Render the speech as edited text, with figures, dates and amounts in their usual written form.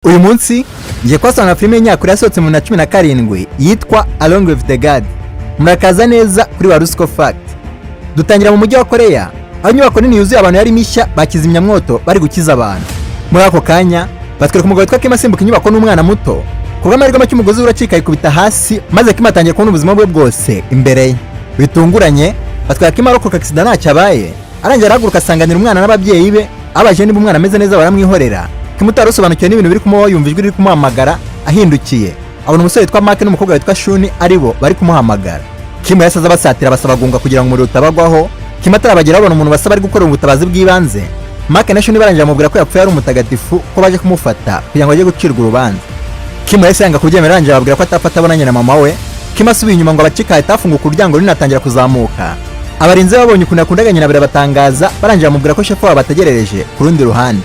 Uyu munsi ngiye kwasana filime y'Inyakuri yasohotse mu 2017 yitwa Along with the God. Murakaza neza kuri Warusco Fact. Dutangira mu mujyi wa Korea, aho inyubako nini yuzuye abantu yari mishya bakizimyamwoto bari gukiza abantu. Muri ako kanya batwereka umugabo witwa Kim asimbuka inyubako n'umwana muto. Kuva amahirwe make umugozi uracika ikubita hasi maze Kim atangiye kubona ubuzima bwe bwose imbere ye. Bitunguranye batwereka Kim arokoka accident ntacyo abaye. Arangira arahaguruka asanganira umwana n'ababyeyi be, abaje niba umwana ameze neza baramwihorera. Kim utarosobanukiwe n'ibintu biri kumubaho yumva ijwi riri kumuhamagara ahindukiye. Abona umusore witwa Mark n'umukobwa witwa Shuni aribo bari kumuhamagara. Kim yasaza basatira basaba gunga kugira ngo umuriro utabagwaho. Kim atarabagera abona umuntu basaba ari gukora ubutabazi bw'ibanze. Mark na Shuni barangira amubwira ko yapfuye ari umutagatifu ko baje kumufata kugira ngo ajye gucirwa urubanza. Kim yahise yanga kubyemera arangira ababwira ko atafata abonanye na mama we. Kim asubiye inyuma ngo abacika ahita afunguka uryango rinatangira kuzamuka. Abarinzi babonye ukuntu yakundaganye na birabatangaza barangira amubwira ko shefu wabo bategerereje ku rundi ruhande.